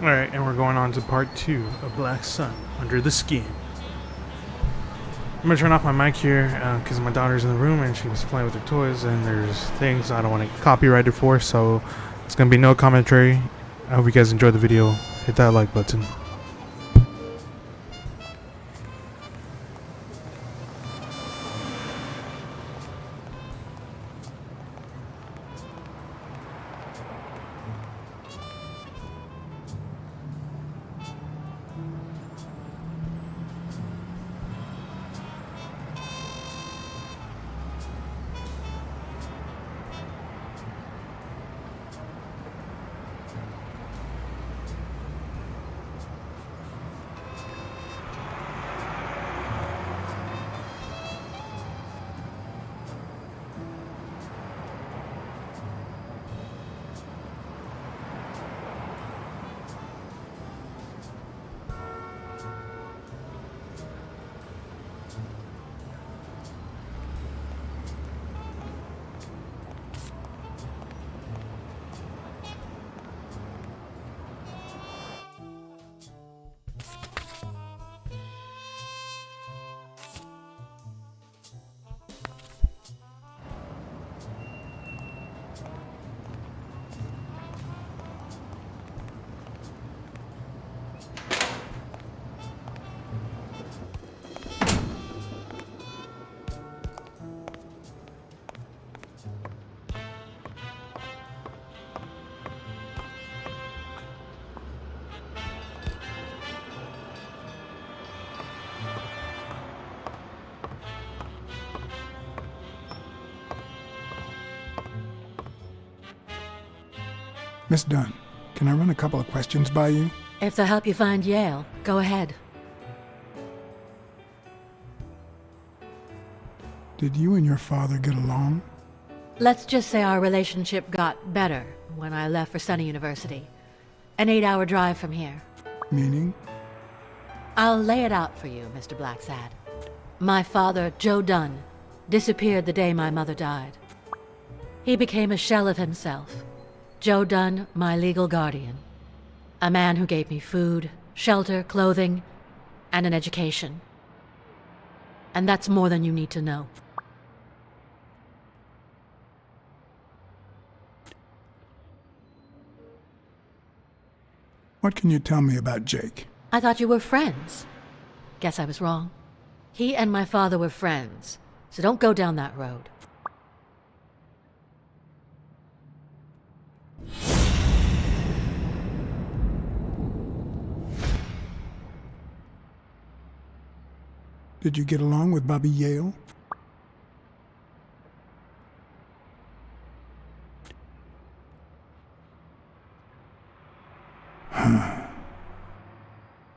Alright, and we're going on to part 2 of BlackSad Under the Skin. I'm gonna turn off my mic here because my daughter's in the room and she was playing with her toys, and there's things I don't want to get copyrighted for, so it's gonna be no commentary. I hope you guys enjoyed the video. Hit that like button. Miss Dunn, can I run a couple of questions by you? If they'll help you find Yale, go ahead. Did you and your father get along? Let's just say our relationship got better when I left for Sunny University. An 8-hour drive from here. Meaning? I'll lay it out for you, Mr. BlackSad. My father, Joe Dunn, disappeared the day my mother died. He became a shell of himself. Joe Dunn, my legal guardian. A man who gave me food, shelter, clothing, and an education. And that's more than you need to know. What can you tell me about Jake? I thought you were friends. Guess I was wrong. He and my father were friends, so don't go down that road. Did you get along with Bobby Yale?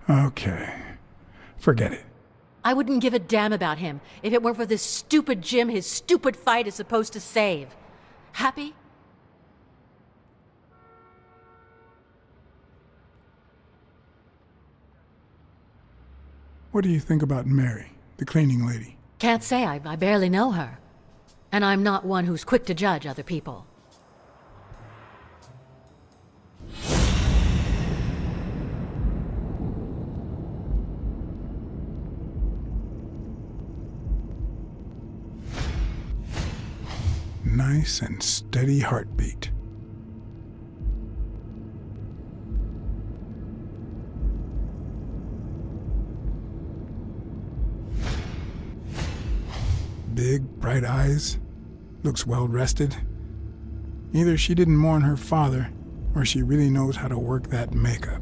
Okay. Forget it. I wouldn't give a damn about him if it weren't for this stupid Jim his stupid fight is supposed to save. Happy? What do you think about Mary, the cleaning lady? Can't say. I barely know her. And I'm not one who's quick to judge other people. Nice and steady heartbeat. Big, bright eyes. Looks well rested. Either she didn't mourn her father, or she really knows how to work that makeup.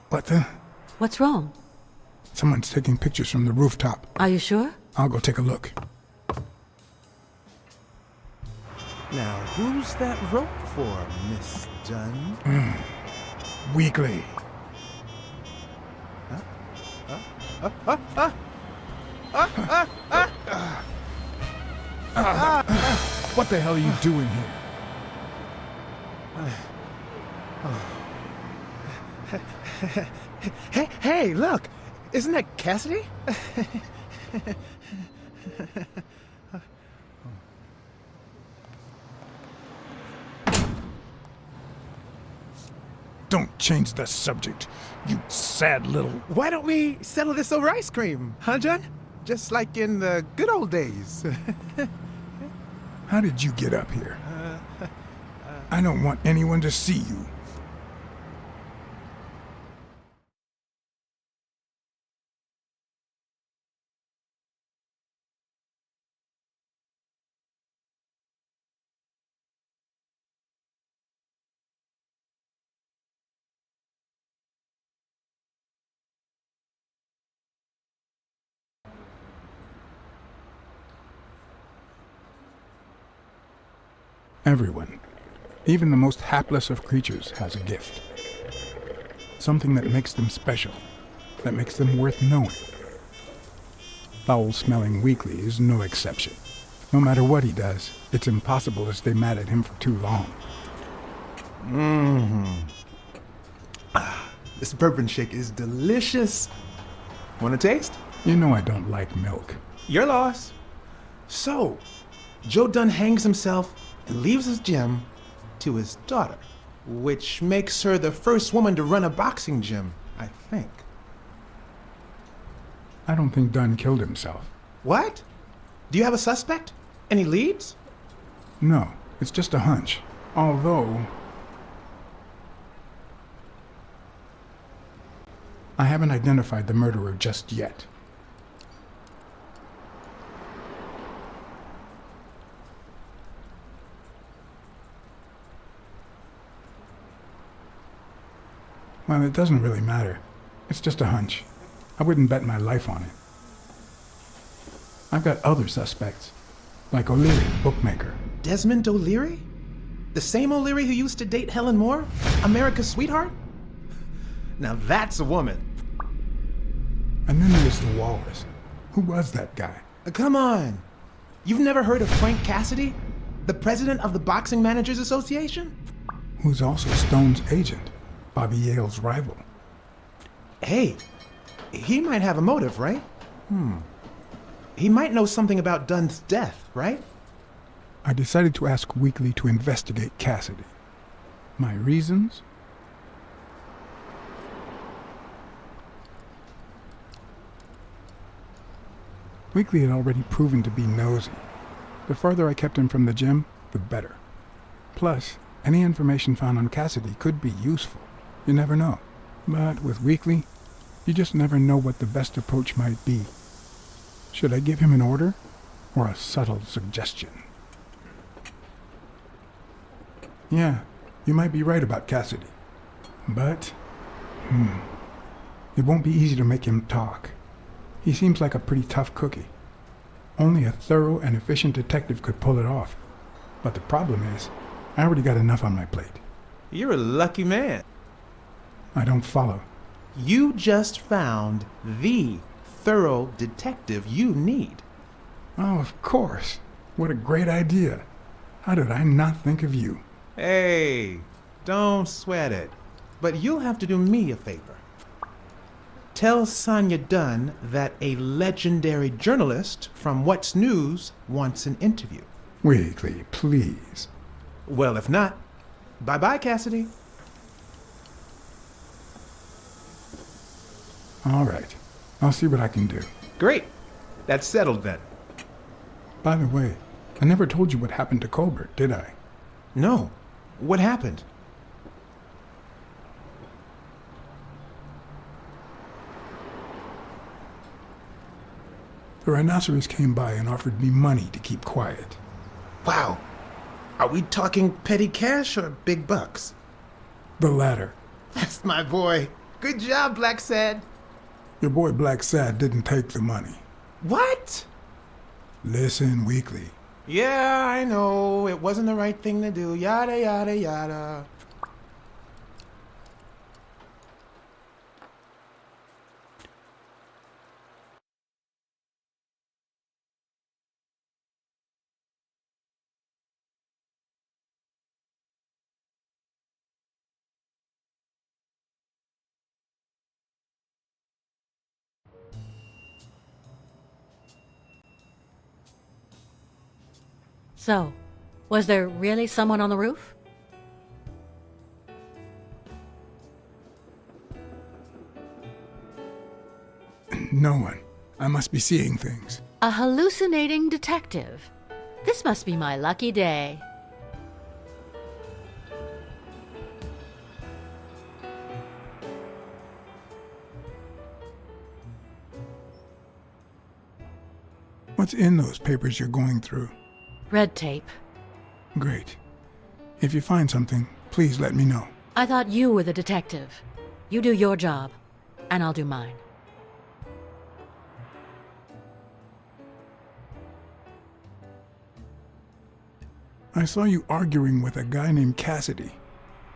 What the? What's wrong? Someone's taking pictures from the rooftop. Are you sure? I'll go take a look. Now, who's that rope for, Miss Dunn? Weekly. What the hell are you doing here? Hey, look! Isn't that Cassidy? Don't change the subject, you sad little... Why don't we settle this over ice cream, huh, John? Just like in the good old days. How did you get up here? I don't want anyone to see you. Everyone, even the most hapless of creatures, has a gift. Something that makes them special, that makes them worth knowing. Foul-smelling Weekly is no exception. No matter what he does, it's impossible to stay mad at him for too long. This bourbon shake is delicious. Want a taste? You know I don't like milk. Your loss. So, Joe Dunn hangs himself and leaves his gym to his daughter, which makes her the first woman to run a boxing gym, I think. I don't think Dunn killed himself. What? Do you have a suspect? Any leads? No, it's just a hunch. Although... I haven't identified the murderer just yet. Well, it doesn't really matter. It's just a hunch. I wouldn't bet my life on it. I've got other suspects, like O'Leary, the bookmaker. Desmond O'Leary? The same O'Leary who used to date Helen Moore? America's sweetheart? Now that's a woman. And then there's the Walrus. Who was that guy? Come on. You've never heard of Frank Cassidy? The president of the Boxing Managers Association? Who's also Stone's agent, Bobby Yale's rival. Hey, he might have a motive, right? He might know something about Dunn's death, right? I decided to ask Weekly to investigate Cassidy. My reasons? Weekly had already proven to be nosy. The farther I kept him from the gym, the better. Plus, any information found on Cassidy could be useful. You never know. But with Weekly, you just never know what the best approach might be. Should I give him an order or a subtle suggestion? Yeah, you might be right about Cassidy. But, it won't be easy to make him talk. He seems like a pretty tough cookie. Only a thorough and efficient detective could pull it off. But the problem is, I already got enough on my plate. You're a lucky man. I don't follow. You just found the thorough detective you need. Oh, of course. What a great idea. How did I not think of you? Hey, don't sweat it. But you'll have to do me a favor. Tell Sonia Dunn that a legendary journalist from What's News wants an interview. Weekly, please. Well, if not, bye-bye, Cassidy. All right. I'll see what I can do. Great. That's settled then. By the way, I never told you what happened to Colbert, did I? No. What happened? The rhinoceros came by and offered me money to keep quiet. Wow. Are we talking petty cash or big bucks? The latter. That's my boy. Good job, BlackSad. Your boy BlackSad didn't take the money. What? Listen, Weekly. Yeah, I know. It wasn't the right thing to do. Yada, yada, yada. So, was there really someone on the roof? No one. I must be seeing things. A hallucinating detective. This must be my lucky day. What's in those papers you're going through? Red tape. Great. If you find something, please let me know. I thought you were the detective. You do your job, and I'll do mine. I saw you arguing with a guy named Cassidy.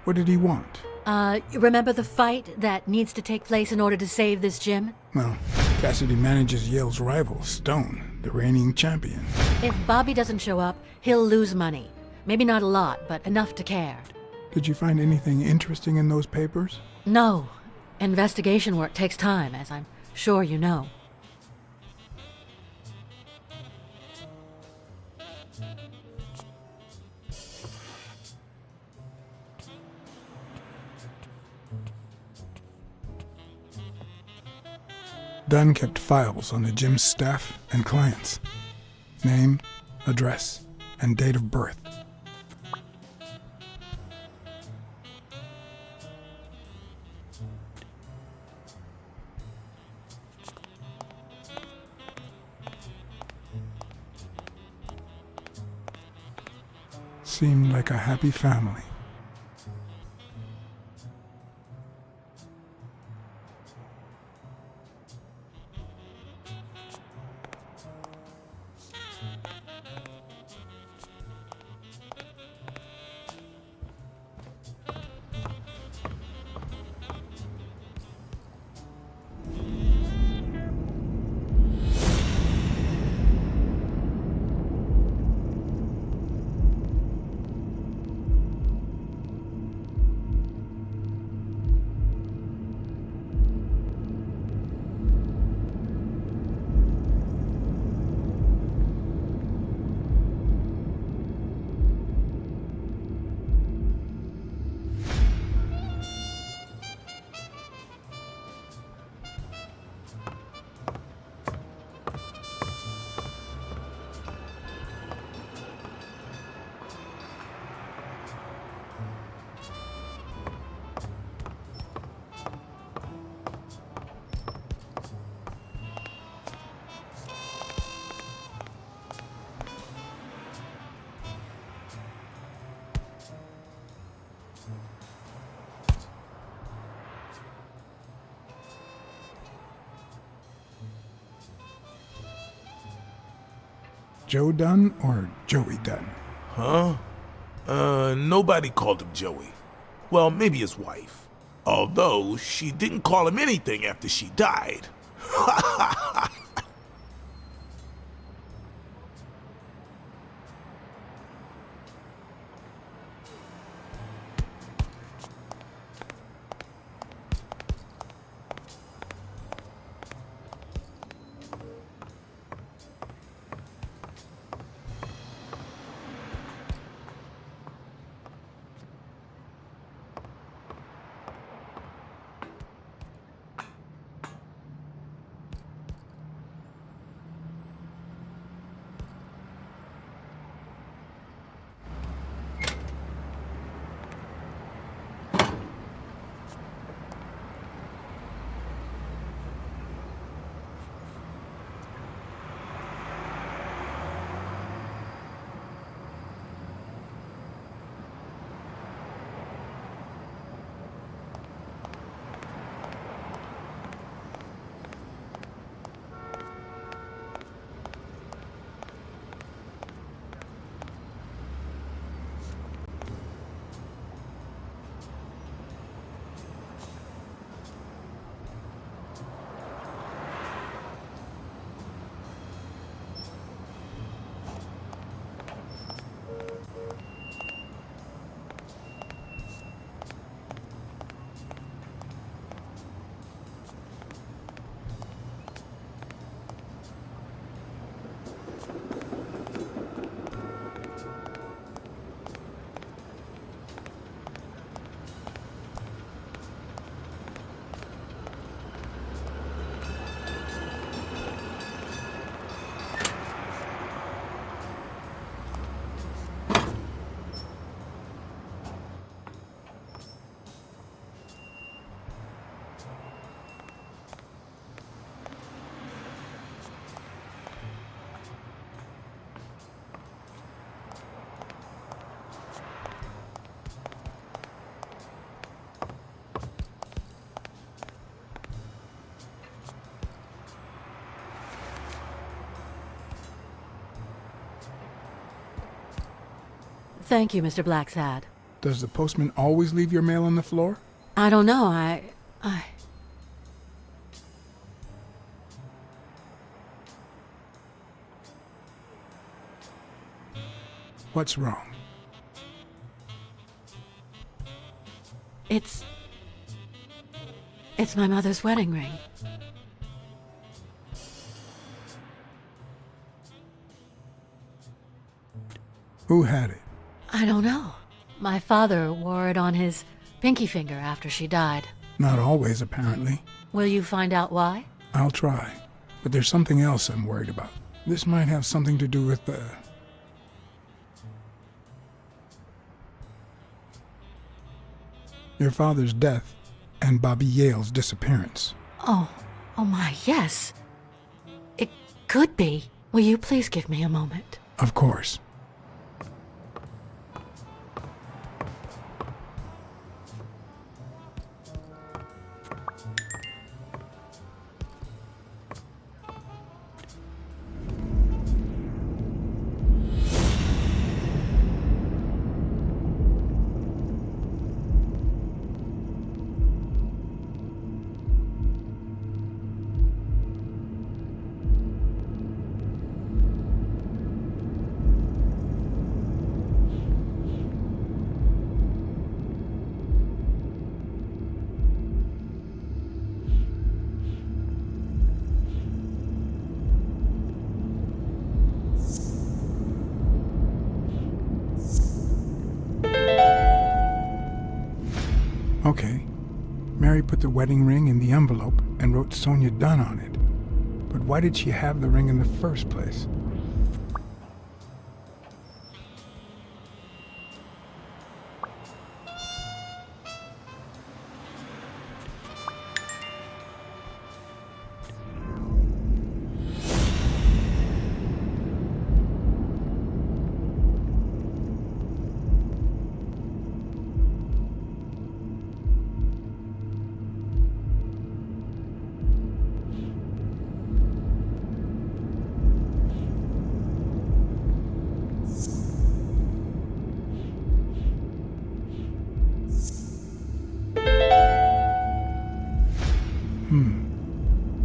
What did he want? You remember the fight that needs to take place in order to save this gym? Well, Cassidy manages Yale's rival, Stone, the reigning champion. If Bobby doesn't show up, he'll lose money. Maybe not a lot, but enough to care. Did you find anything interesting in those papers? No. Investigation work takes time, as I'm sure you know. Dunn kept files on the gym's staff and clients. Name, address, and date of birth. Seemed like a happy family. Joe Dunn or Joey Dunn? Huh? Nobody called him Joey. Well, maybe his wife. Although, she didn't call him anything after she died. Thank you, Mr. BlackSad. Does the postman always leave your mail on the floor? I don't know, What's wrong? It's my mother's wedding ring. Who had it? I don't know. My father wore it on his pinky finger after she died. Not always, apparently. Will you find out why? I'll try. But there's something else I'm worried about. This might have something to do with your father's death and Bobby Yale's disappearance. Oh my, yes. It could be. Will you please give me a moment? Of course. Okay. Mary put the wedding ring in the envelope and wrote Sonia Dunn on it. But why did she have the ring in the first place?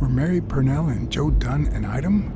Were Mary Purnell and Joe Dunn an item?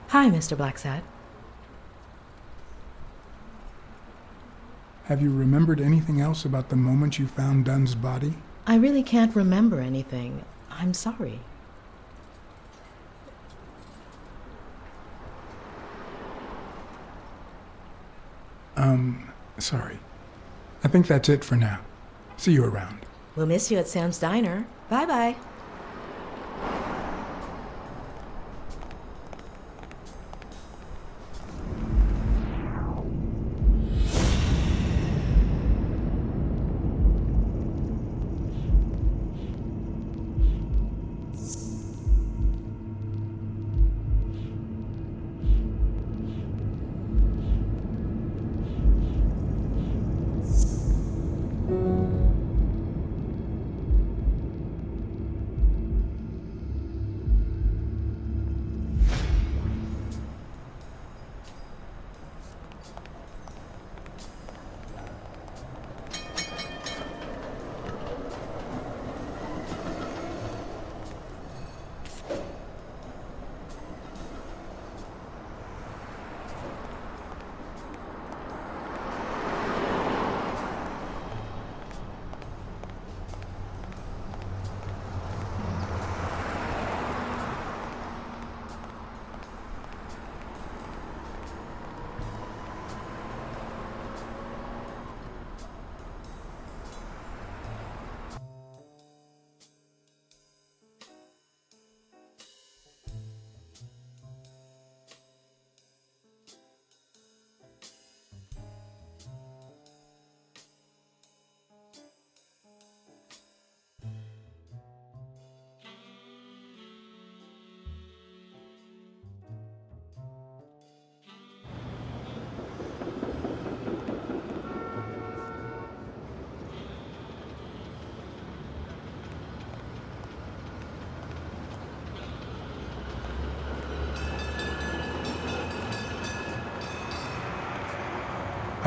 Hi, Mr. BlackSad. Have you remembered anything else about the moment you found Dunn's body? I really can't remember anything. I'm sorry. Sorry. I think that's it for now. See you around. We'll miss you at Sam's Diner. Bye-bye.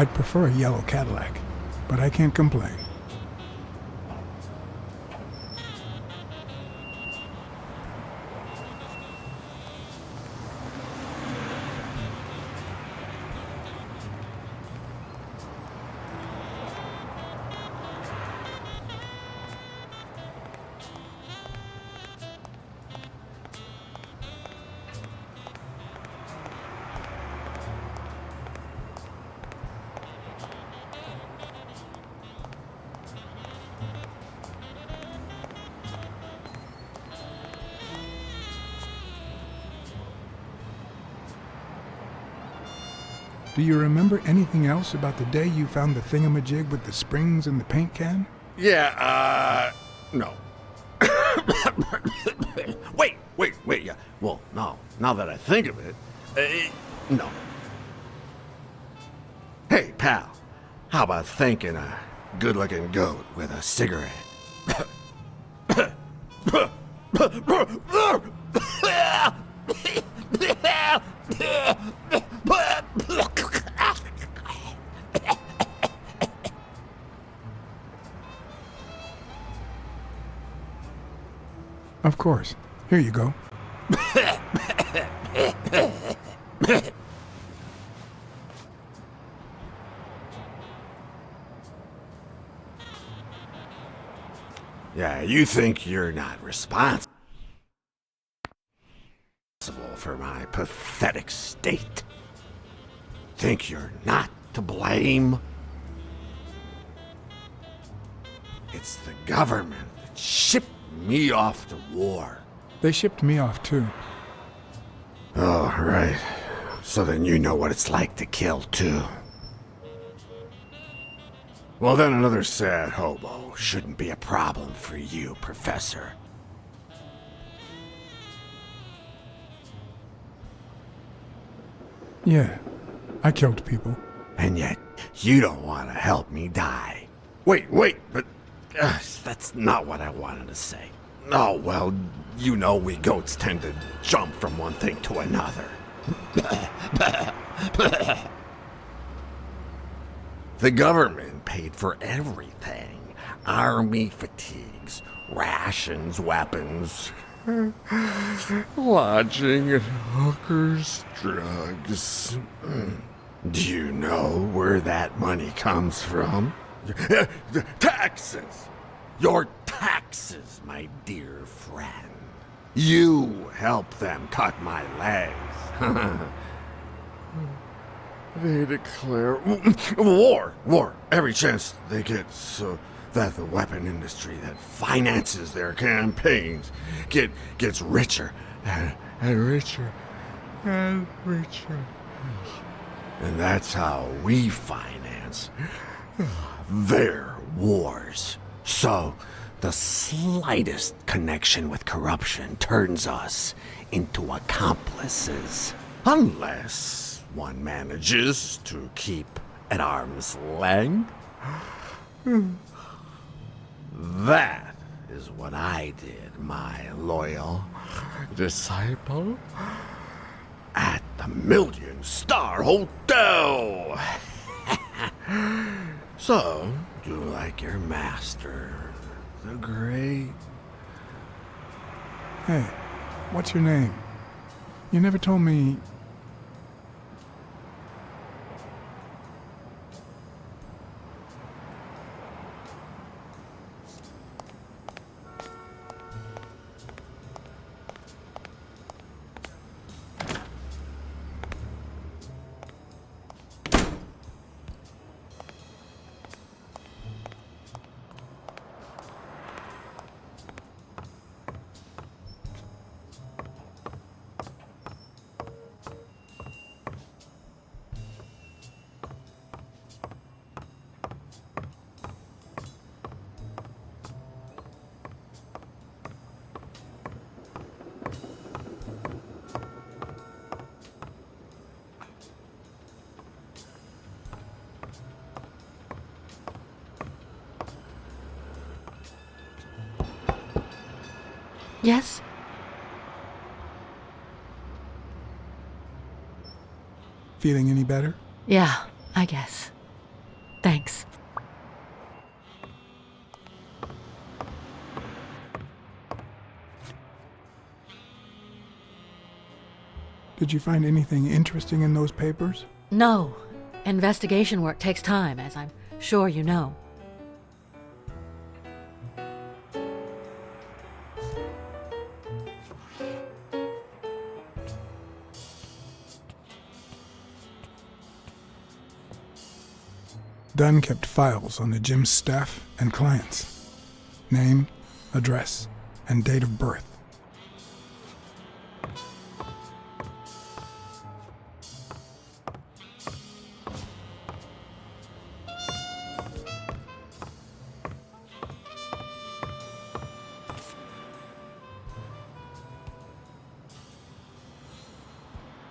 I'd prefer a yellow Cadillac, but I can't complain. Do you remember anything else about the day you found the thingamajig with the springs and the paint can? Yeah, no. Wait, yeah. Well, no. Now that I think of it, no. Hey, pal, how about thanking a good-looking goat with a cigarette? Of course. Here you go. Yeah, you think you're not responsible for my pathetic state? Think you're not to blame? It's the government that shipped me off to war. They shipped me off too. Oh, right. So then you know what it's like to kill too. Well, then another sad hobo shouldn't be a problem for you, Professor. Yeah, I killed people. And yet, you don't want to help me die. Wait, but that's not what I wanted to say. Oh, well, you know we goats tend to jump from one thing to another. The government paid for everything. Army fatigues, rations, weapons, lodging and hookers, drugs. Do you know where that money comes from? Taxes! Your taxes, my dear friend. You help them cut my legs. They declare war every chance they get, so that the weapon industry that finances their campaigns gets richer and richer and richer. And that's how we finance their wars. So the slightest connection with corruption turns us into accomplices. Unless one manages to keep at arm's length. That is what I did, my loyal disciple, at the Million-Star Hotel. So, do like your master, the great... Hey, what's your name? You never told me... Yes? Feeling any better? Yeah, I guess. Thanks. Did you find anything interesting in those papers? No. Investigation work takes time, as I'm sure you know. Dunn kept files on the gym's staff and clients. Name, address, and date of birth.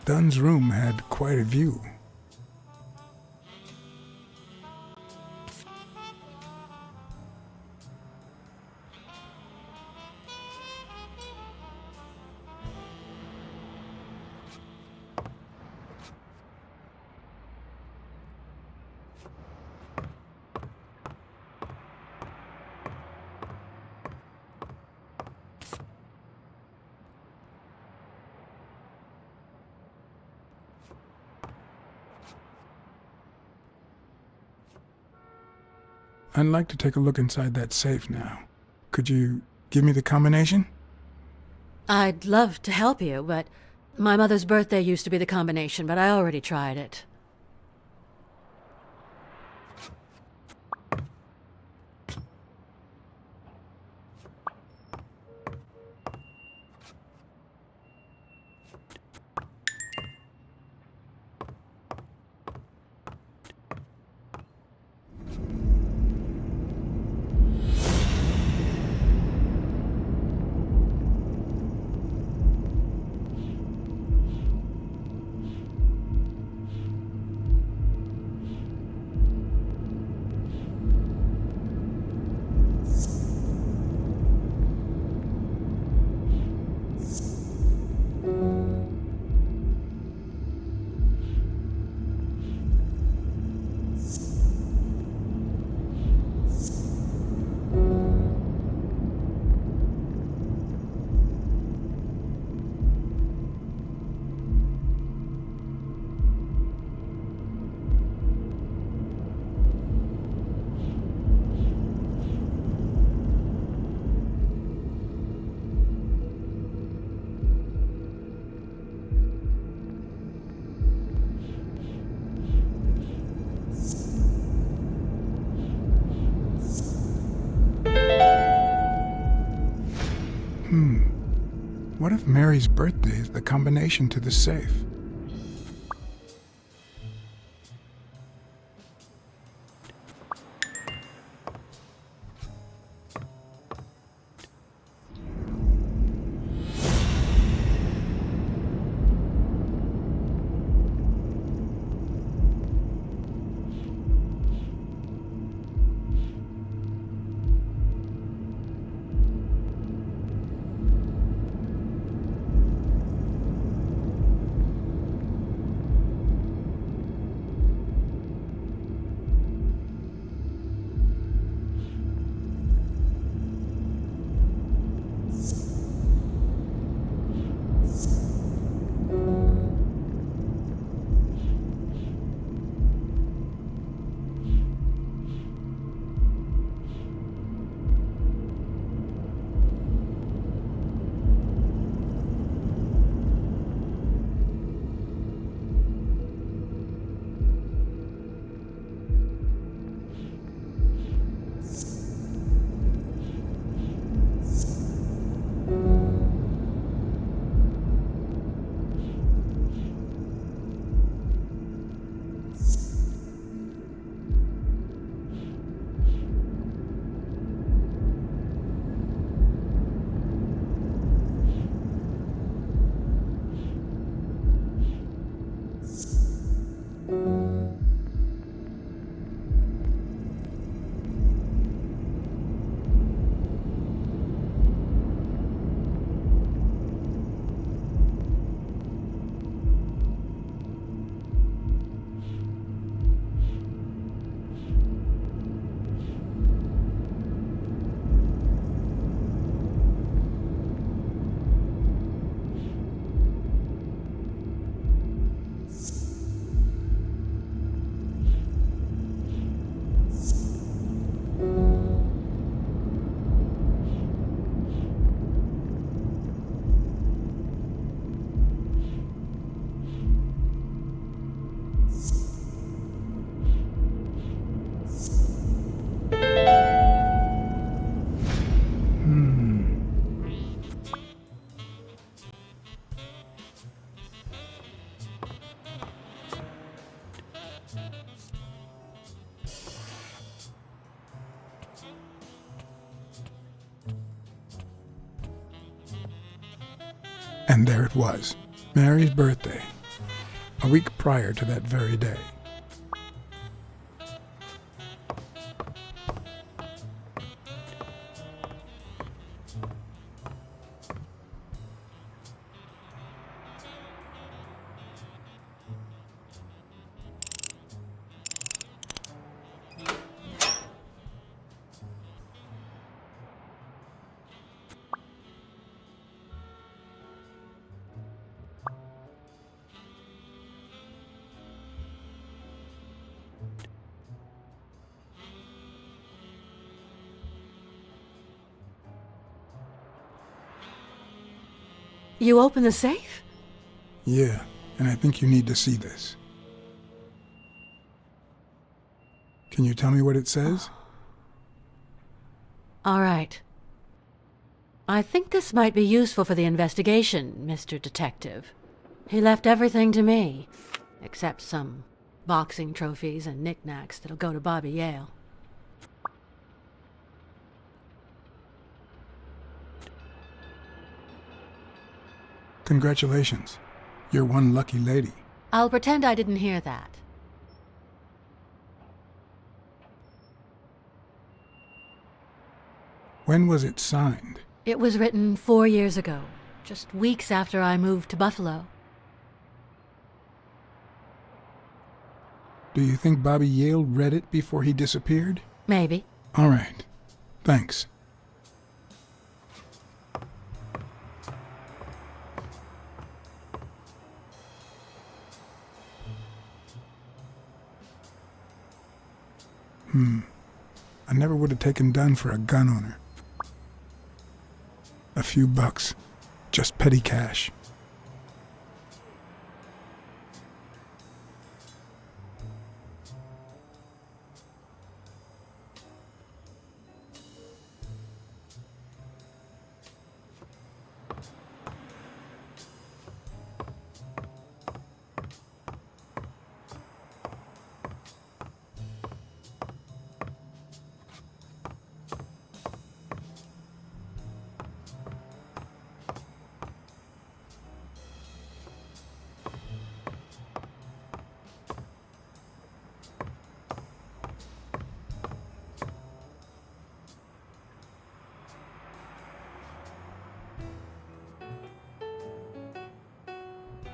Dunn's room had quite a view. I'd like to take a look inside that safe now. Could you give me the combination? I'd love to help you, but my mother's birthday used to be the combination, but I already tried it. What if Mary's birthday is the combination to the safe? And there it was, Mary's birthday, a week prior to that very day. You open the safe? Yeah, and I think you need to see this. Can you tell me what it says? All right. I think this might be useful for the investigation, Mr. Detective. He left everything to me, except some boxing trophies and knickknacks that'll go to Bobby Yale. Congratulations. You're one lucky lady. I'll pretend I didn't hear that. When was it signed? It was written 4 years ago, just weeks after I moved to Buffalo. Do you think Bobby Yale read it before he disappeared? Maybe. All right. Thanks. I never would have taken Dunn for a gun owner. A few bucks. Just petty cash.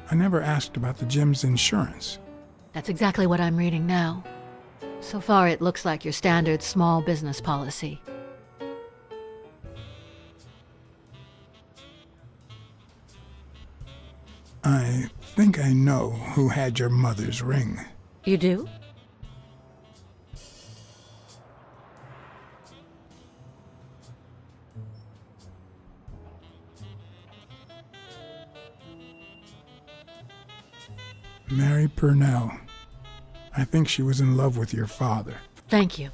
I never asked about the gym's insurance. That's exactly what I'm reading now. So far, it looks like your standard small business policy. I think I know who had your mother's ring. You do? Mary Purnell. I think she was in love with your father. Thank you.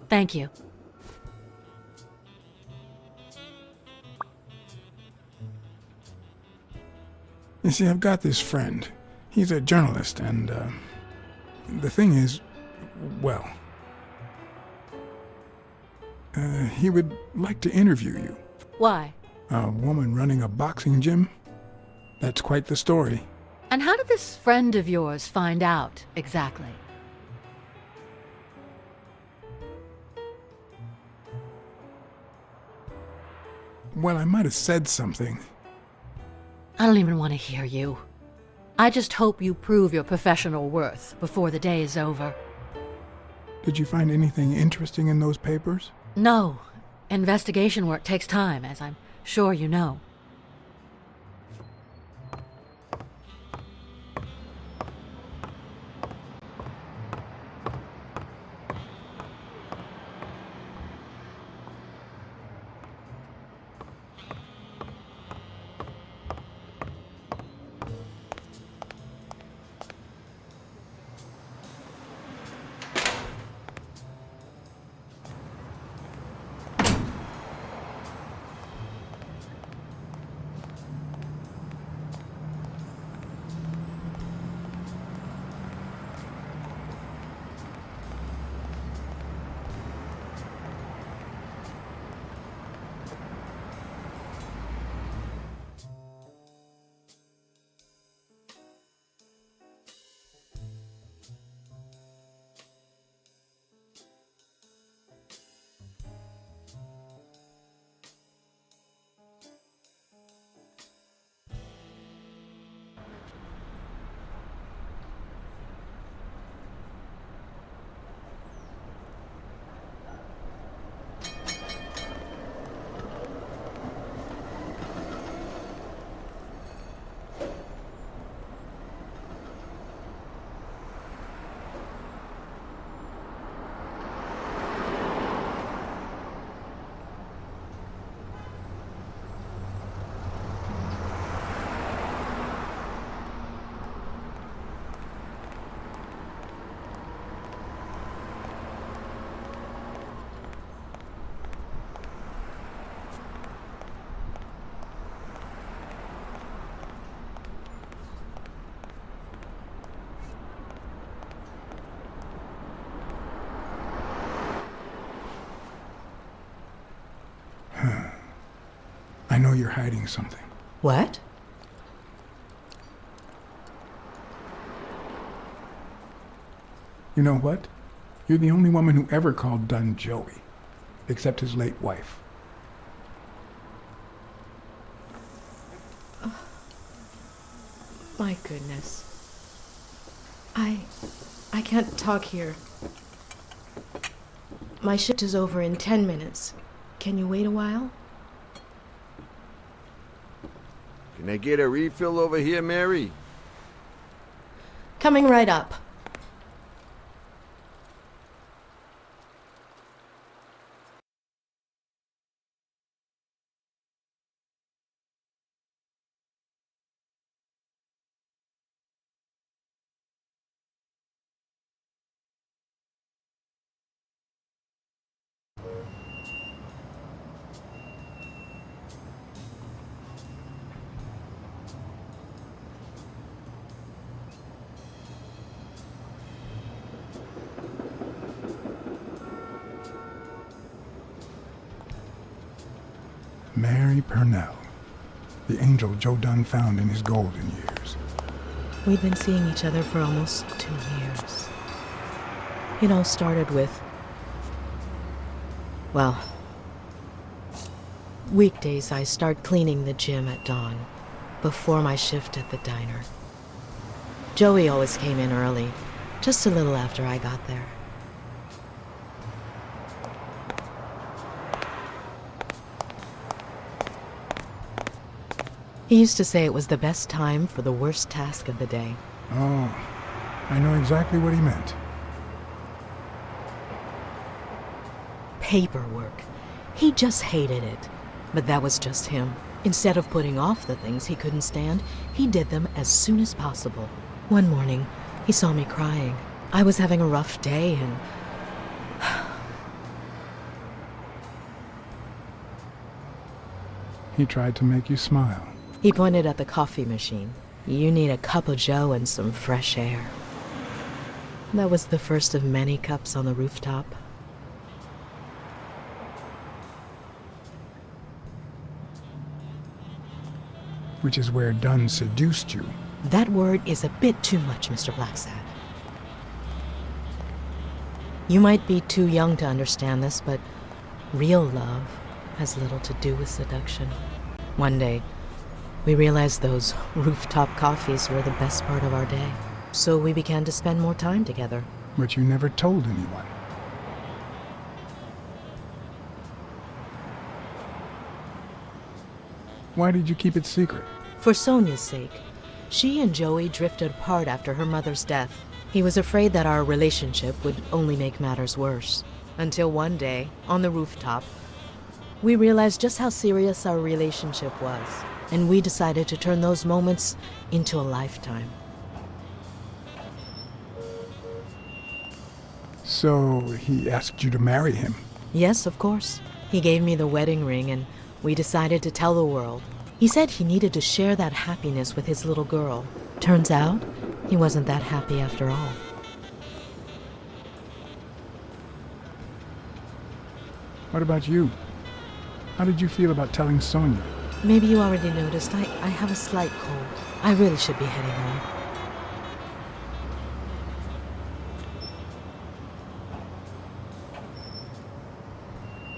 Thank you. You see, I've got this friend. He's a journalist, and, the thing is, well, he would like to interview you. Why? A woman running a boxing gym? That's quite the story. And how did this friend of yours find out, exactly? Well, I might have said something. I don't even want to hear you. I just hope you prove your professional worth before the day is over. Did you find anything interesting in those papers? No. Investigation work takes time, as I'm sure you know. I know you're hiding something. What? You know what? You're the only woman who ever called Dunn Joey, except his late wife. My goodness. I can't talk here. My shift is over in 10 minutes. Can you wait a while? Can I get a refill over here, Mary? Coming right up. Mary Purnell, the angel Joe Dunn found in his golden years. We'd been seeing each other for almost 2 years. It all started with, well, weekdays I start cleaning the gym at dawn, before my shift at the diner. Joey always came in early, just a little after I got there. He used to say it was the best time for the worst task of the day. Oh, I know exactly what he meant. Paperwork. He just hated it. But that was just him. Instead of putting off the things he couldn't stand, he did them as soon as possible. One morning, he saw me crying. I was having a rough day and... He tried to make you smile. He pointed at the coffee machine. You need a cup of joe and some fresh air. That was the first of many cups on the rooftop. Which is where Dunn seduced you. That word is a bit too much, Mr. BlackSad. You might be too young to understand this, but real love has little to do with seduction. One day, we realized those rooftop coffees were the best part of our day. So we began to spend more time together. But you never told anyone. Why did you keep it secret? For Sonia's sake. She and Joey drifted apart after her mother's death. He was afraid that our relationship would only make matters worse. Until one day, on the rooftop, we realized just how serious our relationship was. And we decided to turn those moments into a lifetime. So he asked you to marry him. Yes, of course. He gave me the wedding ring and we decided to tell the world. He said he needed to share that happiness with his little girl. Turns out, he wasn't that happy after all. What about you? How did you feel about telling Sonia? Maybe you already noticed, I have a slight cold. I really should be heading home.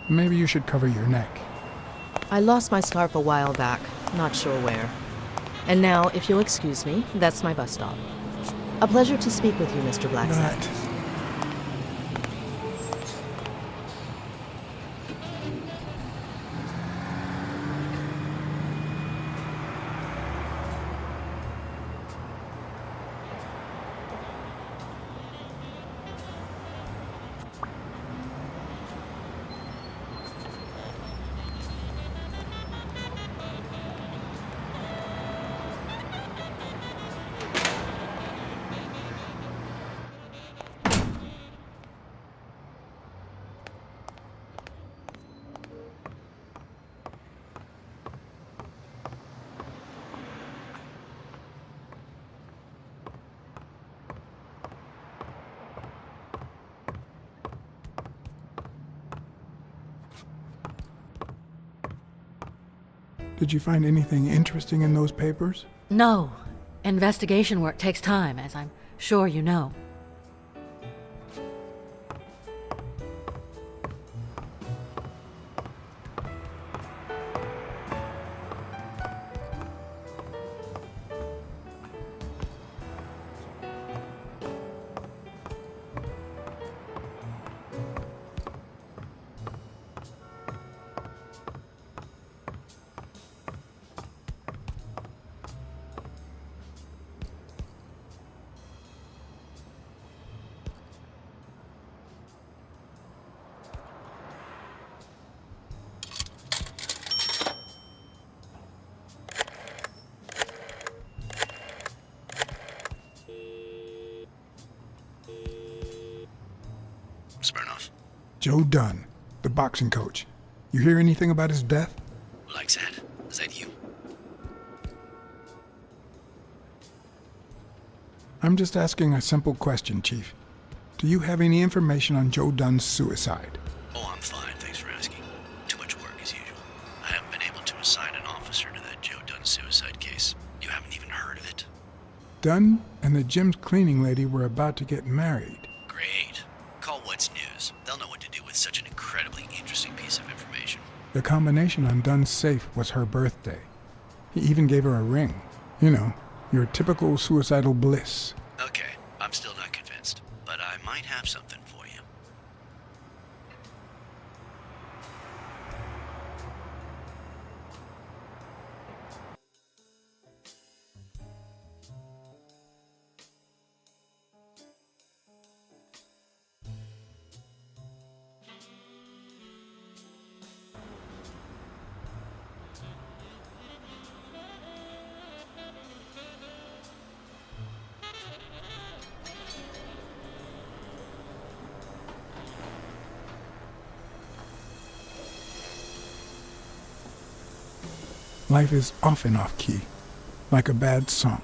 Maybe you should cover your neck. I lost my scarf a while back, not sure where. And now, if you'll excuse me, that's my bus stop. A pleasure to speak with you, Mr. BlackSad. Right. Did you find anything interesting in those papers? No. Investigation work takes time, as I'm sure you know. Smirnoff. Joe Dunn, the boxing coach. You hear anything about his death? BlackSad, is that you? I'm just asking a simple question, Chief. Do you have any information on Joe Dunn's suicide? Oh, I'm fine, thanks for asking. Too much work as usual. I haven't been able to assign an officer to that Joe Dunn suicide case. You haven't even heard of it? Dunn and the gym's cleaning lady were about to get married. Great. Call What's News. They'll know what to do with such an incredibly interesting piece of information. The combination on Dunn's safe was her birthday. He even gave her a ring. You know, your typical suicidal bliss. Okay, I'm still not convinced, but I might have something for you. Life is often off key, like a bad song.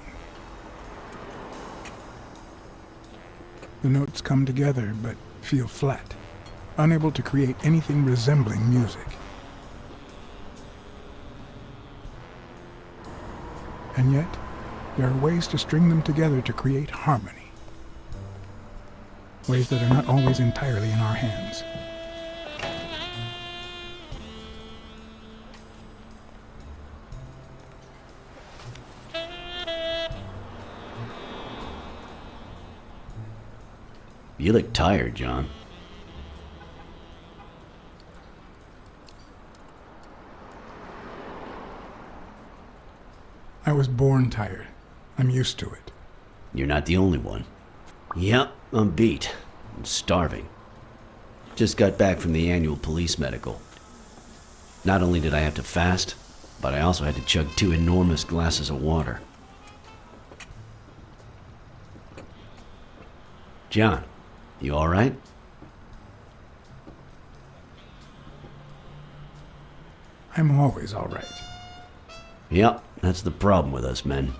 The notes come together but feel flat, unable to create anything resembling music. And yet, there are ways to string them together to create harmony. Ways that are not always entirely in our hands. You look tired, John. I was born tired. I'm used to it. You're not the only one. Yep, I'm beat. I'm starving. Just got back from the annual police medical. Not only did I have to fast, but I also had to chug 2 enormous glasses of water. John, you all right? I'm always all right. Yep, that's the problem with us men.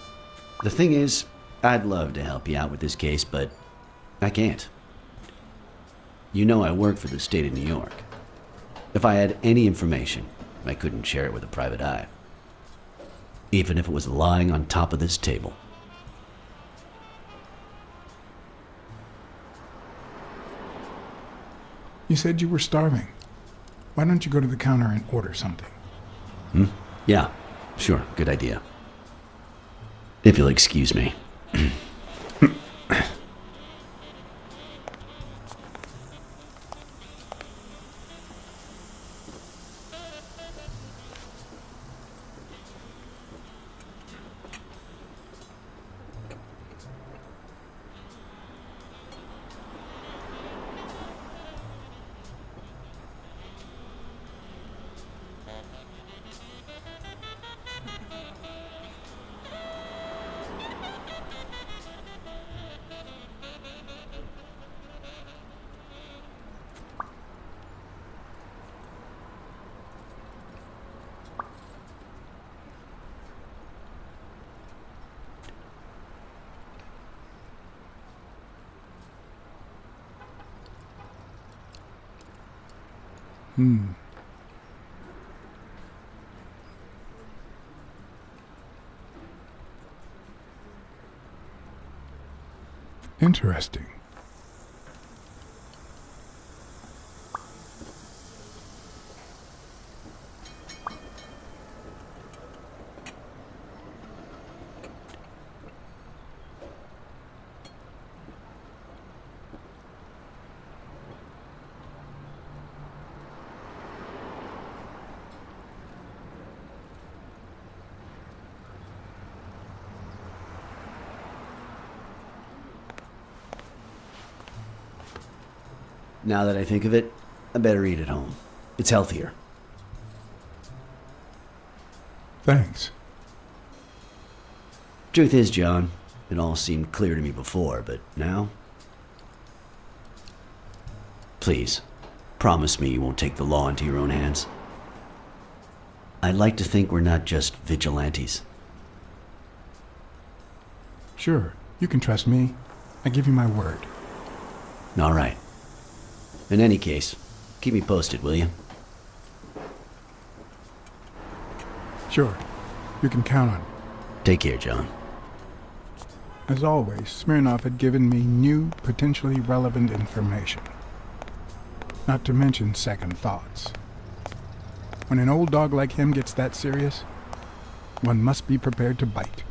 The thing is, I'd love to help you out with this case, but I can't. You know I work for the state of New York. If I had any information, I couldn't share it with a private eye. Even if it was lying on top of this table. You said you were starving. Why don't you go to the counter and order something? Yeah, sure, good idea. If you'll excuse me. Interesting. Now that I think of it, I better eat at home. It's healthier. Thanks. Truth is, John, it all seemed clear to me before, but now? Please, promise me you won't take the law into your own hands. I'd like to think we're not just vigilantes. Sure, you can trust me. I give you my word. All right. In any case, keep me posted, will you? Sure, you can count on it. Take care, John. As always, Smirnov had given me new, potentially relevant information. Not to mention second thoughts. When an old dog like him gets that serious, one must be prepared to bite.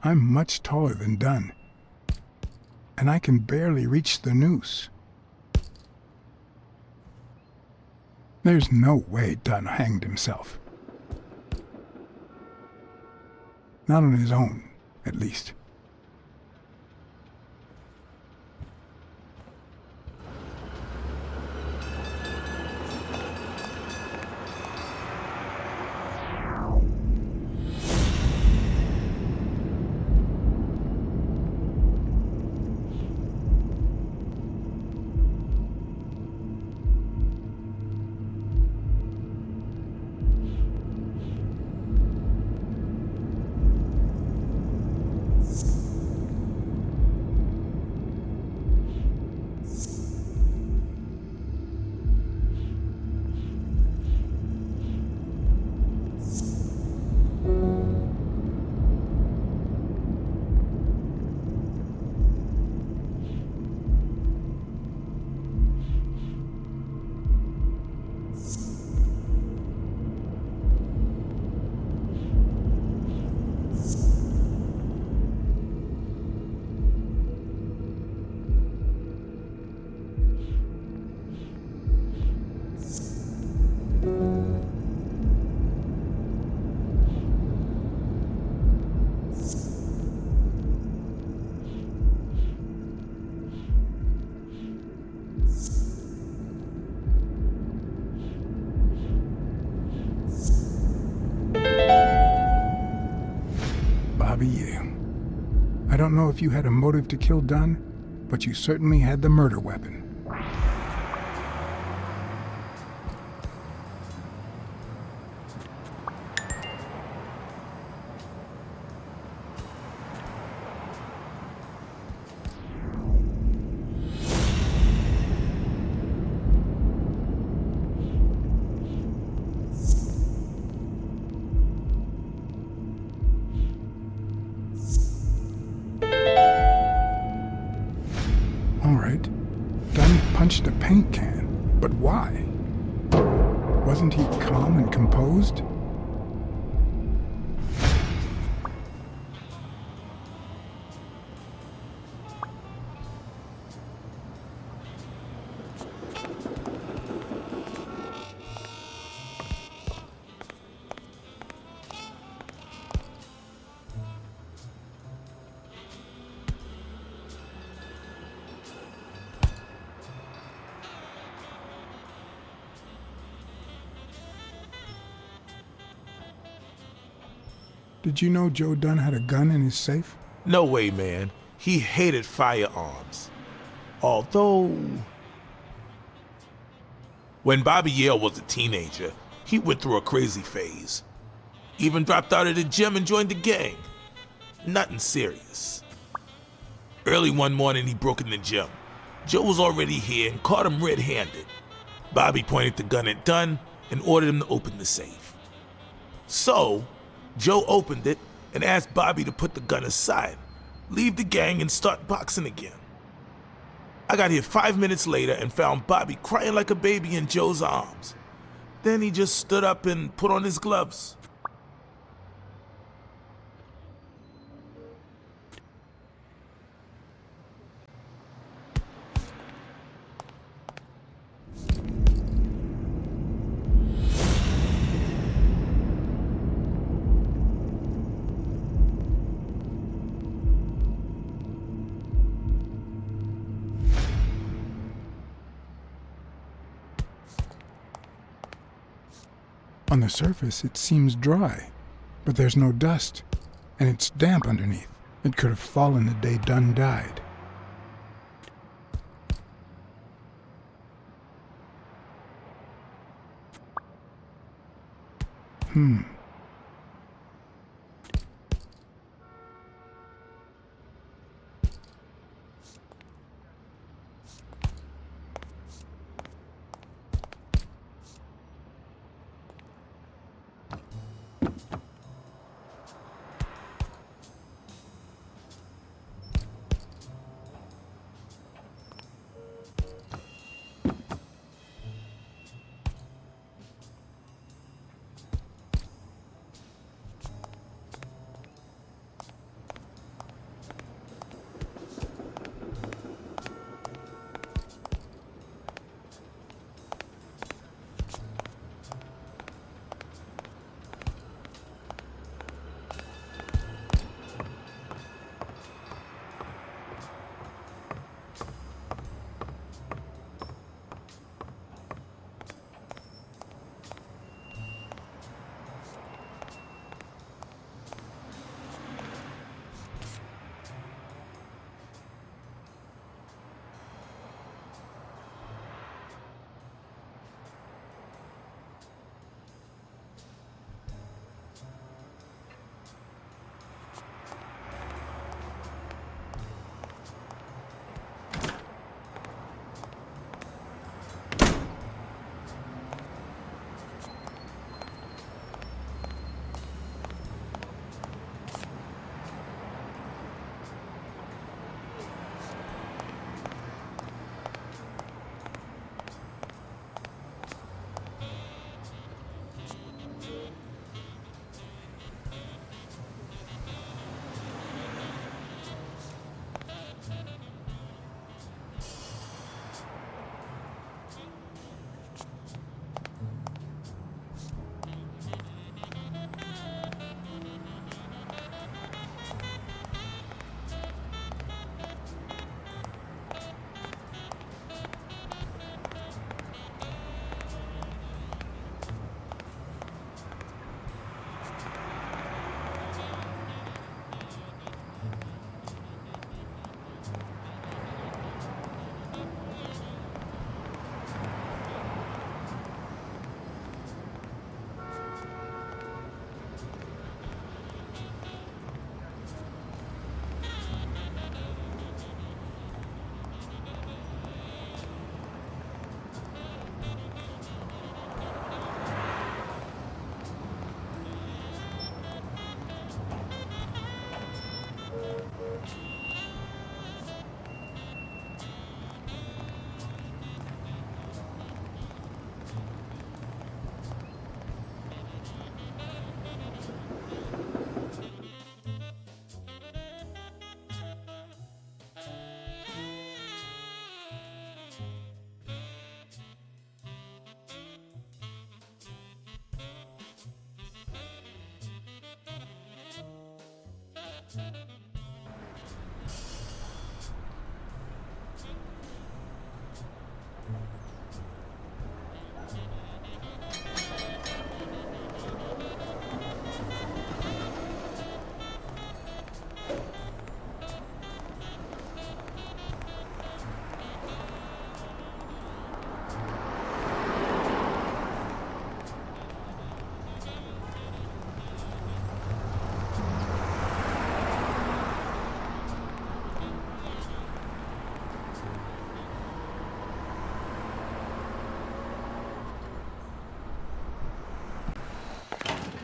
I'm much taller than Dunn, and I can barely reach the noose. There's no way Dunn hanged himself. Not on his own, at least. I don't know if you had a motive to kill Dunn, but you certainly had the murder weapon. Dunn punched a paint can. But why? Wasn't he calm and composed? Did you know Joe Dunn had a gun in his safe? No way, man. He hated firearms. Although, when Bobby Yale was a teenager, he went through a crazy phase. Even dropped out of the gym and joined the gang. Nothing serious. Early one morning, he broke in the gym. Joe was already here and caught him red-handed. Bobby pointed the gun at Dunn and ordered him to open the safe. So, Joe opened it and asked Bobby to put the gun aside, leave the gang and start boxing again. I got here 5 minutes later and found Bobby crying like a baby in Joe's arms. Then he just stood up and put on his gloves. On the surface, it seems dry, but there's no dust, and it's damp underneath. It could have fallen the day Dunn died.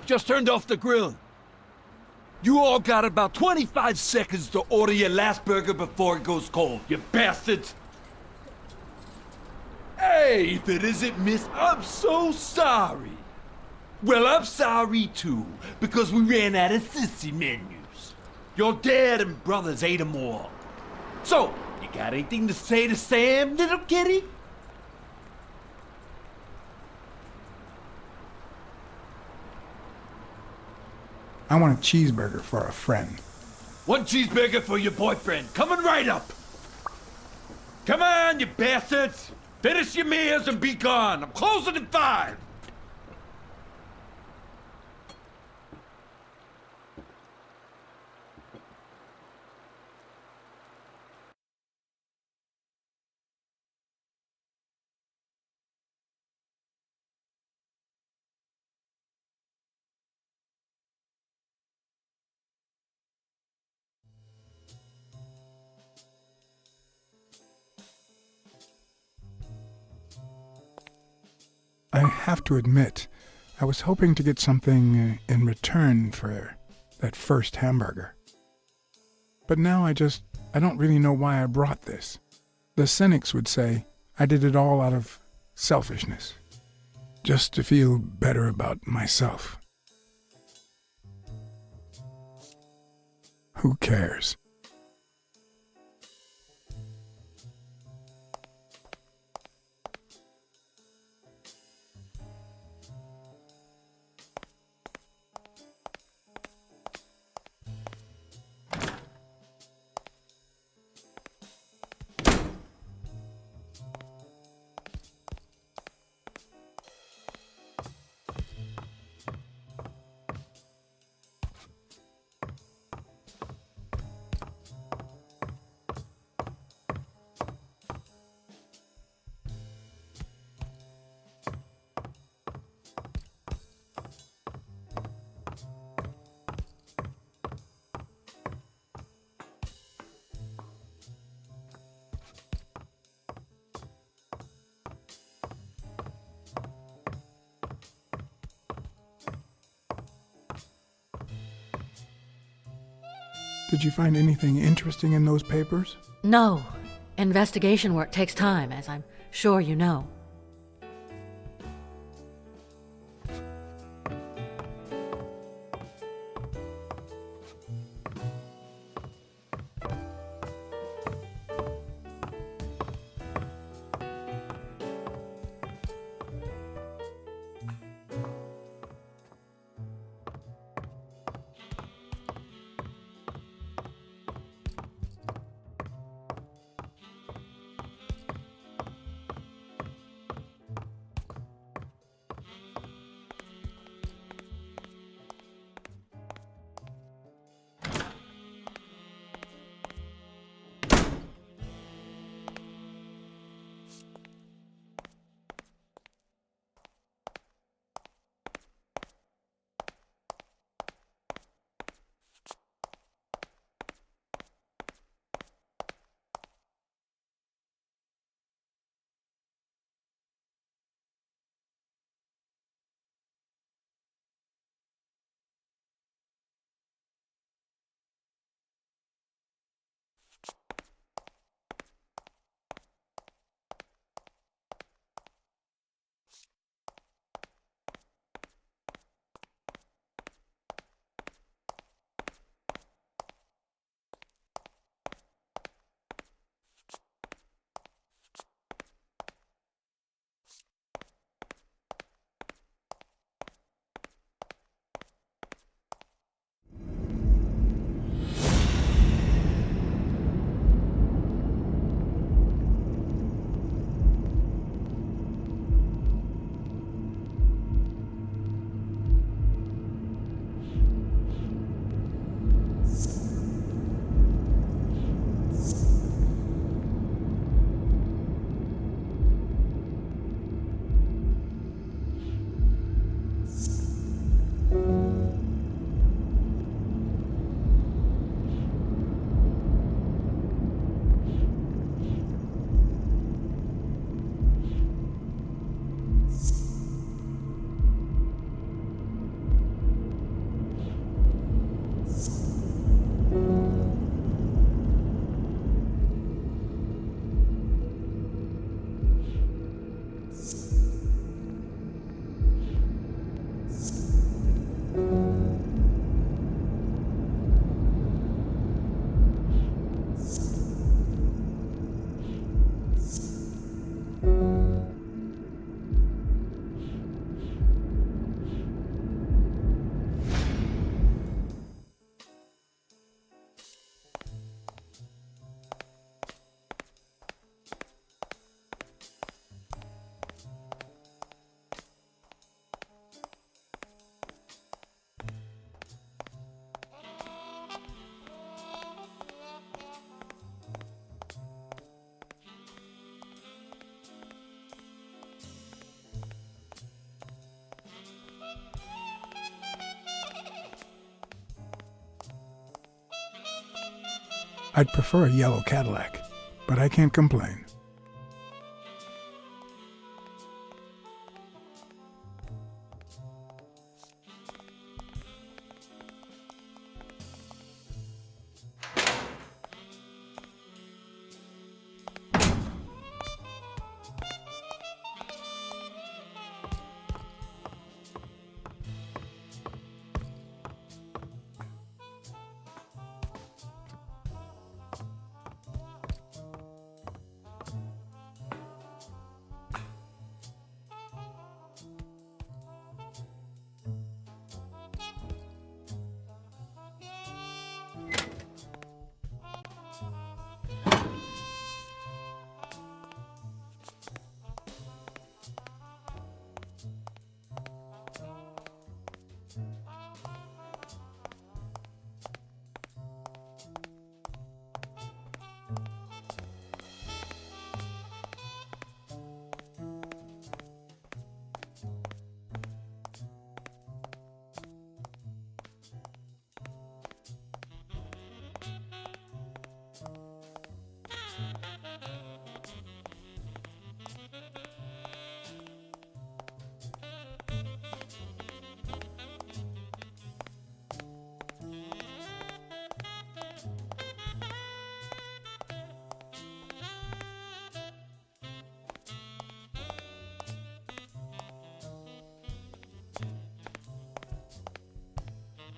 Just turned off the grill. You all got about 25 seconds to order your last burger before it goes cold, you bastards! Hey, if it isn't Miss, I'm so sorry. Well, I'm sorry too, because we ran out of sissy menus. Your dad and brothers ate them all. So, you got anything to say to Sam, little kitty? I want a cheeseburger for a friend. One cheeseburger for your boyfriend, coming right up. Come on, you bastards! Finish your meals and be gone. I'm closing in 5. I have to admit, I was hoping to get something in return for that first hamburger. But now I don't really know why I brought this. The cynics would say I did it all out of selfishness, just to feel better about myself. Who cares? Did you find anything interesting in those papers? No. Investigation work takes time, as I'm sure you know. I'd prefer a yellow Cadillac, but I can't complain.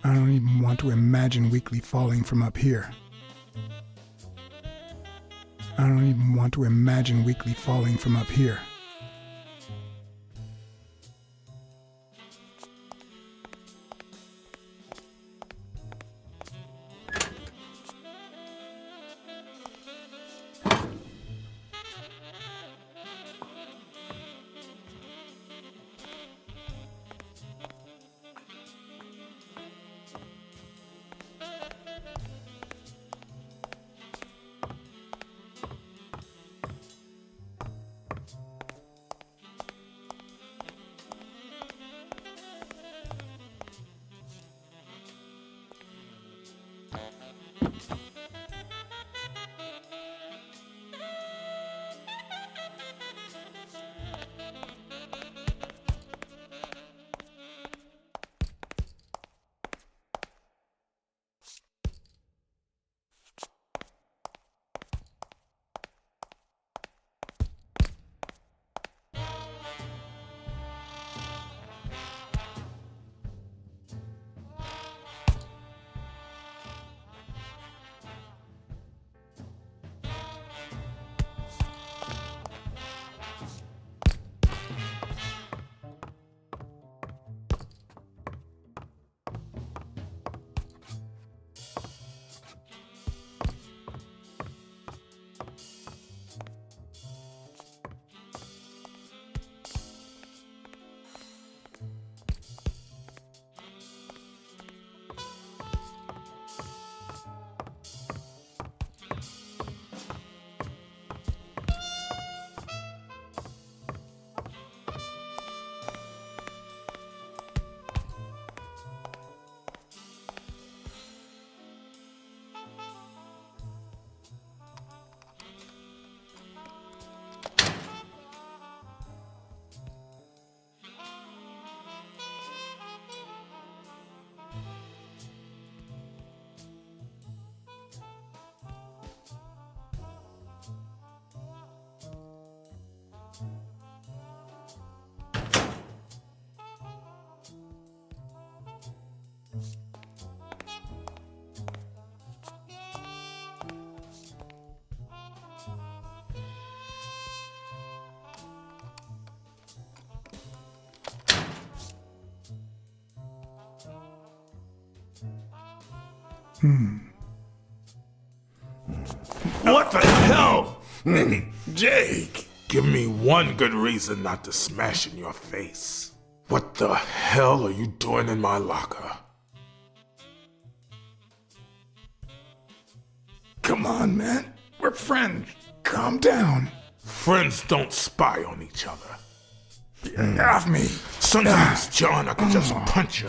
I don't even want to imagine Weekly falling from up here. I don't even want to imagine Weekly falling from up here. What the hell? Jake, give me one good reason not to smash in your face. What the hell are you doing in my locker? Come on, man. We're friends. Calm down. Friends don't spy on each other. Get off me. Sometimes, John, I could just punch you.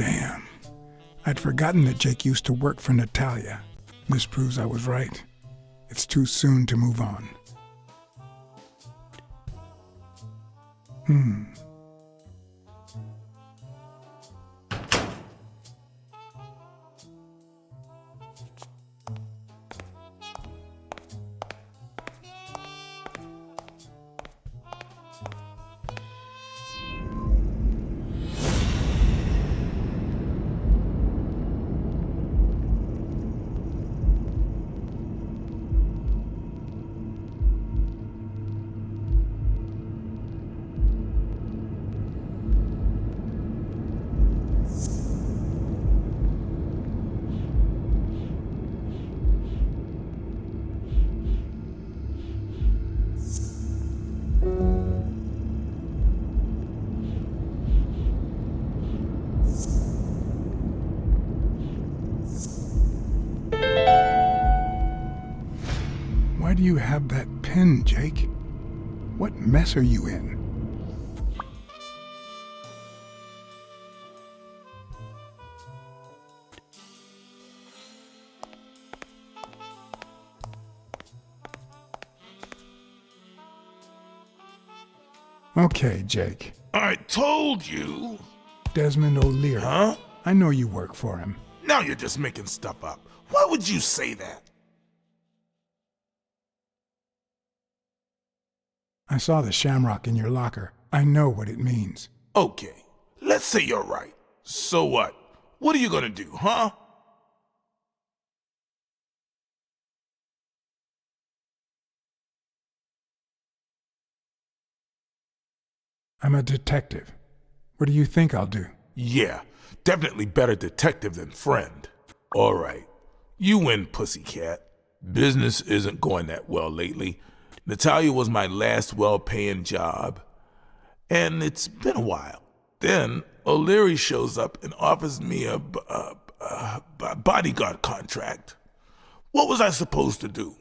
Damn. I'd forgotten that Jake used to work for Natalia. This proves I was right. It's too soon to move on. Why do you have that pen, Jake? What mess are you in? Okay, Jake. I told you. Desmond O'Leary. Huh? I know you work for him. Now you're just making stuff up. Why would you say that? I saw the shamrock in your locker. I know what it means. Okay, let's say you're right. So what? What are you gonna do, huh? I'm a detective. What do you think I'll do? Yeah, definitely better detective than friend. All right, you win, pussycat. Business isn't going that well lately. Natalia was my last well-paying job, and it's been a while. Then O'Leary shows up and offers me a bodyguard contract. What was I supposed to do?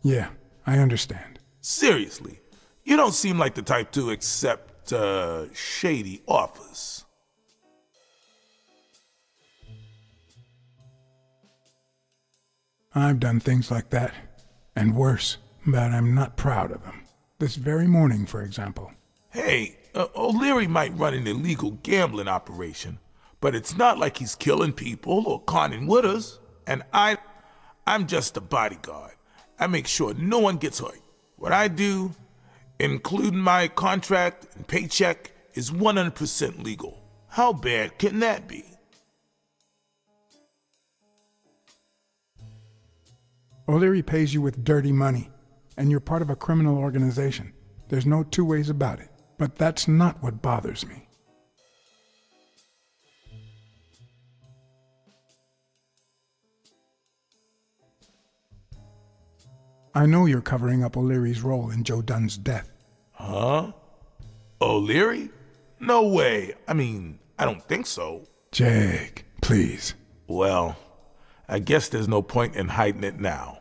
Yeah, I understand. Seriously, you don't seem like the type to accept shady offers. I've done things like that, and worse, but I'm not proud of them. This very morning, for example. Hey, O'Leary might run an illegal gambling operation, but it's not like he's killing people or conning widows. And I'm just a bodyguard. I make sure no one gets hurt. What I do, including my contract and paycheck, is 100% legal. How bad can that be? O'Leary pays you with dirty money, and you're part of a criminal organization. There's no two ways about it. But that's not what bothers me. I know you're covering up O'Leary's role in Joe Dunn's death. Huh? O'Leary? No way. I mean, I don't think so. Jake, please. Well, I guess there's no point in hiding it now.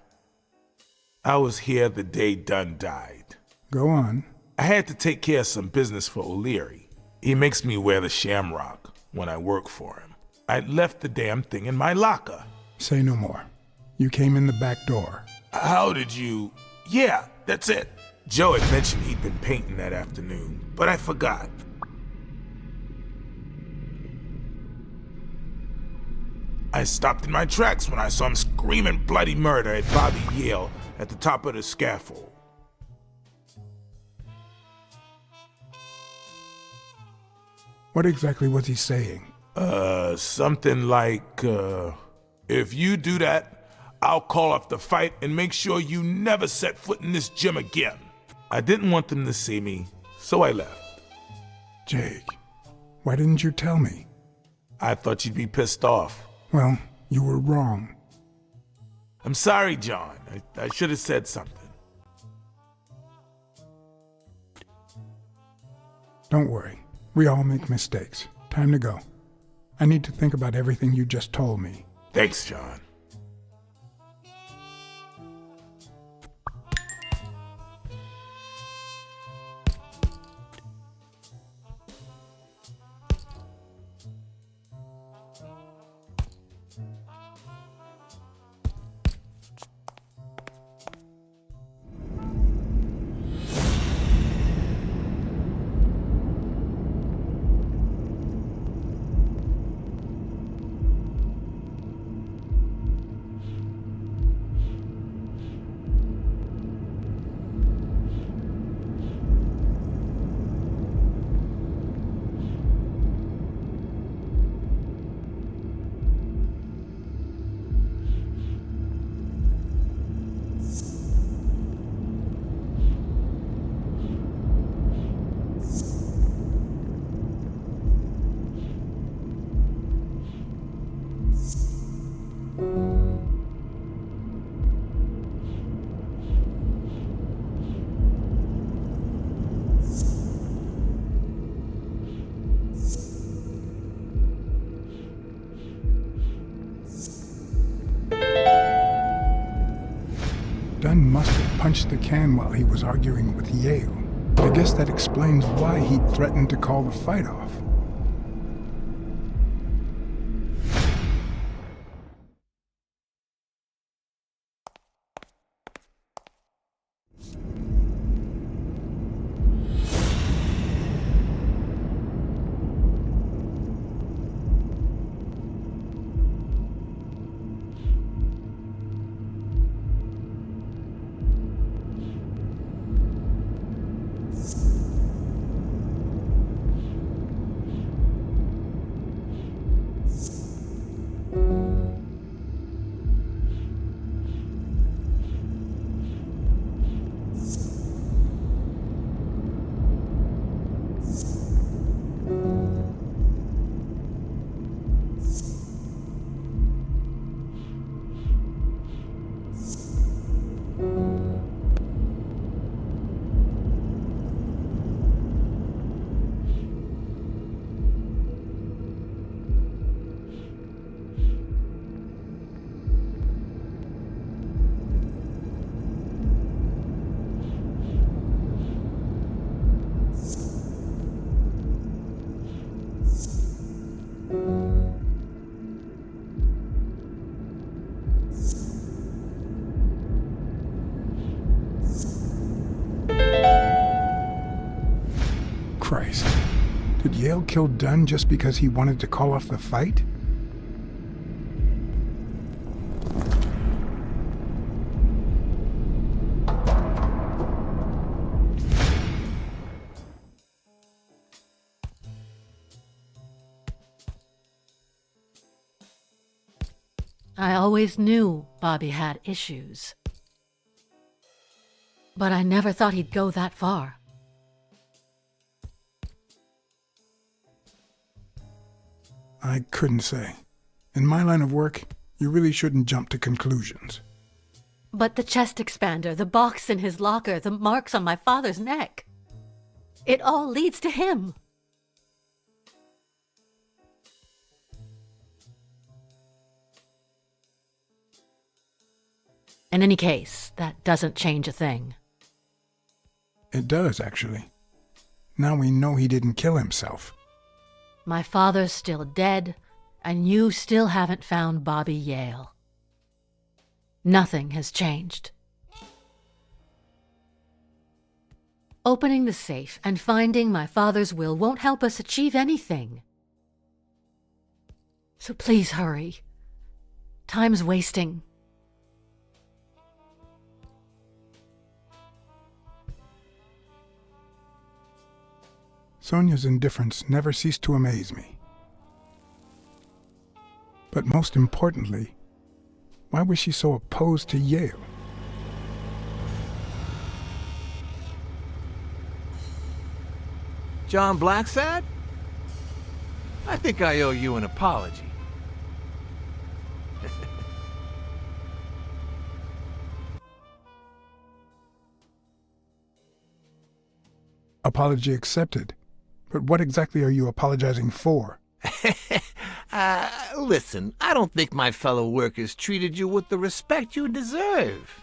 I was here the day Dunn died. Go on. I had to take care of some business for O'Leary. He makes me wear the shamrock when I work for him. I left the damn thing in my locker. Say no more. You came in the back door. How did you... Yeah, that's it. Joe had mentioned he'd been painting that afternoon, but I forgot. I stopped in my tracks when I saw him screaming bloody murder at Bobby Yale at the top of the scaffold. What exactly was he saying? Something like, if you do that, I'll call off the fight and make sure you never set foot in this gym again. I didn't want them to see me, so I left. Jake, why didn't you tell me? I thought you'd be pissed off. Well, you were wrong. I'm sorry, John. I should have said something. Don't worry. We all make mistakes. Time to go. I need to think about everything you just told me. Thanks, John. Dunn must have punched the can while he was arguing with Yale. I guess that explains why he'd threatened to call the fight off. Christ. Did Yale kill Dunn just because he wanted to call off the fight? I always knew Bobby had issues. But I never thought he'd go that far. I couldn't say. In my line of work, you really shouldn't jump to conclusions. But the chest expander, the box in his locker, the marks on my father's neck. It all leads to him. In any case, that doesn't change a thing. It does, actually. Now we know he didn't kill himself. My father's still dead, and you still haven't found Bobby Yale. Nothing has changed. Opening the safe and finding my father's will won't help us achieve anything. So please hurry. Time's wasting. Sonia's indifference never ceased to amaze me. But most importantly, why was she so opposed to Yale? John BlackSad? I think I owe you an apology. Apology accepted. But what exactly are you apologizing for? Listen, I don't think my fellow workers treated you with the respect you deserve.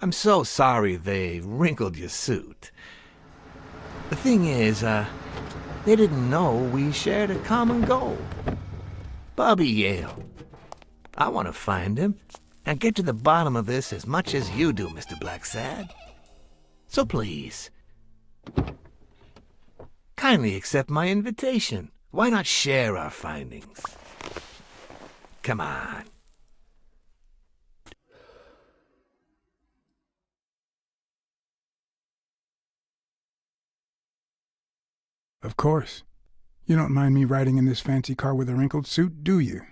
I'm so sorry they wrinkled your suit. The thing is, they didn't know we shared a common goal. Bobby Yale. I want to find him and get to the bottom of this as much as you do, Mr. BlackSad. So please, kindly accept my invitation. Why not share our findings? Come on. Of course. You don't mind me riding in this fancy car with a wrinkled suit, do you?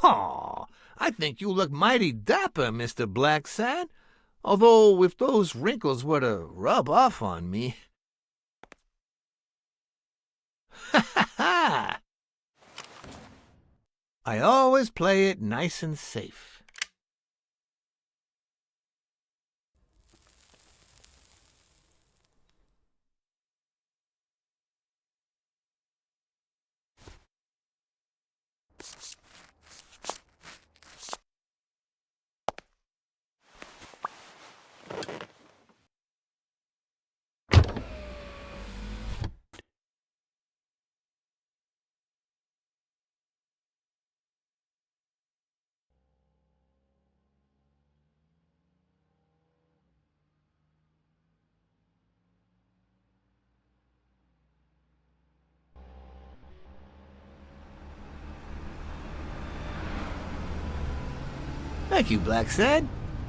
Aw, I think you look mighty dapper, Mr. BlackSad. Although, if those wrinkles were to rub off on me... Ha ha ha! I always play it nice and safe. Thank you, BlackSad.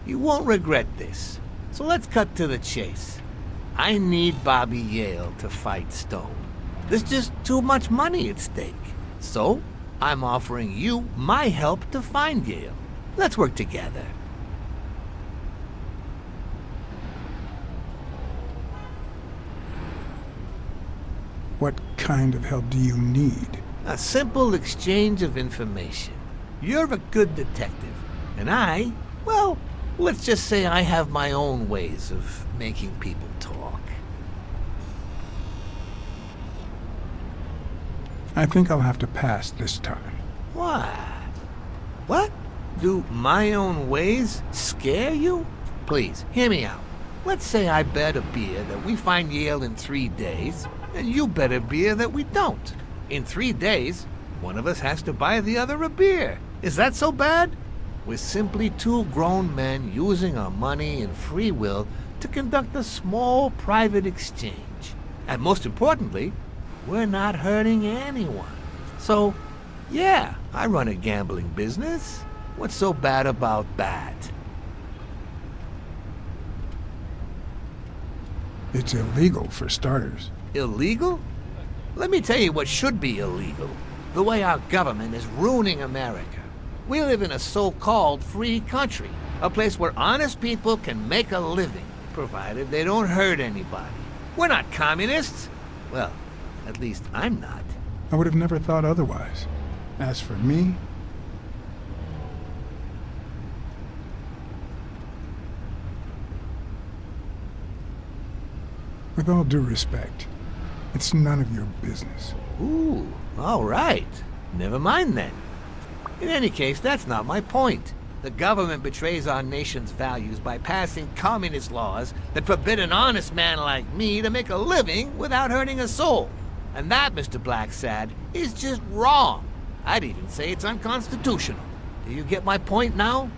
You won't regret this. So let's cut to the chase. I need Bobby Yale to fight Stone. There's just too much money at stake. So, I'm offering you my help to find Yale. Let's work together. What kind of help do you need? A simple exchange of information. You're a good detective, and I, well, let's just say I have my own ways of making people talk. I think I'll have to pass this time. Why? What? Do my own ways scare you? Please, hear me out. Let's say I bet a beer that we find Yale in 3 days, and you bet a beer that we don't. In 3 days, one of us has to buy the other a beer. Is that so bad? We're simply two grown men using our money and free will to conduct a small private exchange. And most importantly, we're not hurting anyone. So, yeah, I run a gambling business. What's so bad about that? It's illegal for starters. Illegal? Let me tell you what should be illegal. The way our government is ruining America. We live in a so-called free country, a place where honest people can make a living, provided they don't hurt anybody. We're not communists. Well, at least I'm not. I would have never thought otherwise. As for me, with all due respect, it's none of your business. Ooh, all right. Never mind then. In any case, that's not my point. The government betrays our nation's values by passing communist laws that forbid an honest man like me to make a living without hurting a soul. And that, Mr. BlackSad, is just wrong. I'd even say it's unconstitutional. Do you get my point now?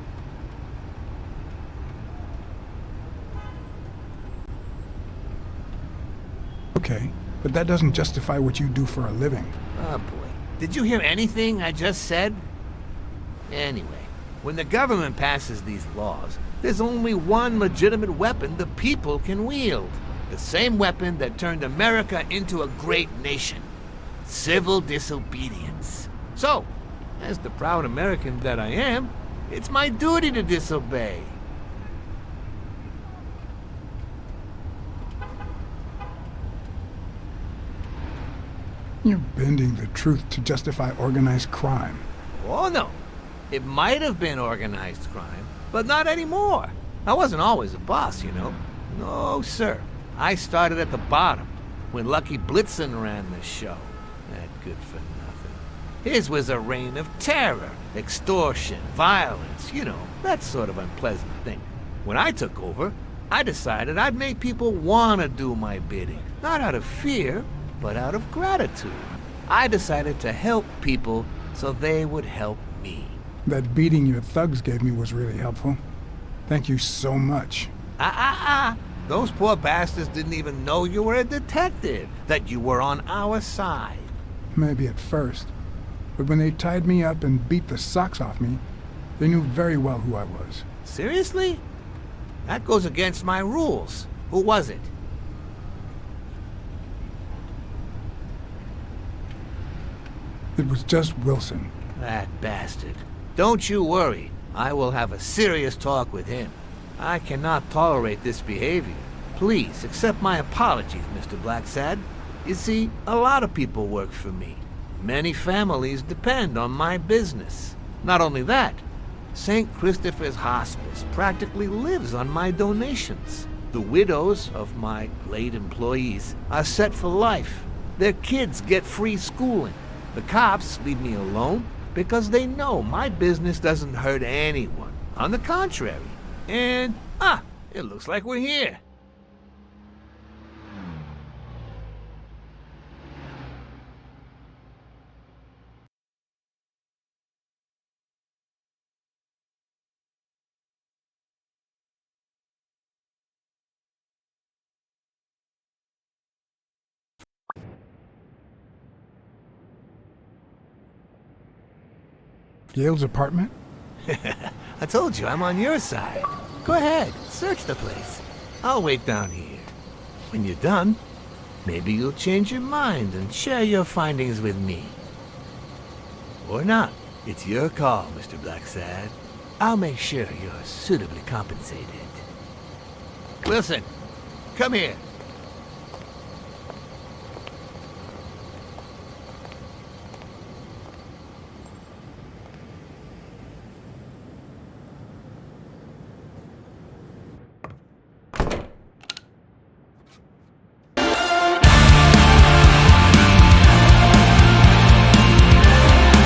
Okay, but that doesn't justify what you do for a living. Oh boy. Did you hear anything I just said? Anyway, when the government passes these laws, there's only one legitimate weapon the people can wield. The same weapon that turned America into a great nation. Civil disobedience. So, as the proud American that I am, it's my duty to disobey. You're bending the truth to justify organized crime. Oh no. It might have been organized crime, but not anymore. I wasn't always a boss, you know. No, sir. I started at the bottom, when Lucky Blitzen ran the show. That good for nothing. His was a reign of terror, extortion, violence, you know, that sort of unpleasant thing. When I took over, I decided I'd make people want to do my bidding. Not out of fear, but out of gratitude. I decided to help people so they would help me. That beating your thugs gave me was really helpful. Thank you so much. Those poor bastards didn't even know you were a detective, that you were on our side. Maybe at first. But when they tied me up and beat the socks off me, they knew very well who I was. Seriously? That goes against my rules. Who was it? It was just Wilson. That bastard. Don't you worry. I will have a serious talk with him. I cannot tolerate this behavior. Please accept my apologies, Mr. BlackSad. You see, a lot of people work for me. Many families depend on my business. Not only that, St. Christopher's Hospice practically lives on my donations. The widows of my late employees are set for life. Their kids get free schooling. The cops leave me alone because they know my business doesn't hurt anyone. On the contrary. And, it looks like we're here. Yale's apartment? I told you I'm on your side. Go ahead, search the place. I'll wait down here. When you're done, maybe you'll change your mind and share your findings with me. Or not. It's your call, Mr. BlackSad. I'll make sure you're suitably compensated. Wilson, come here.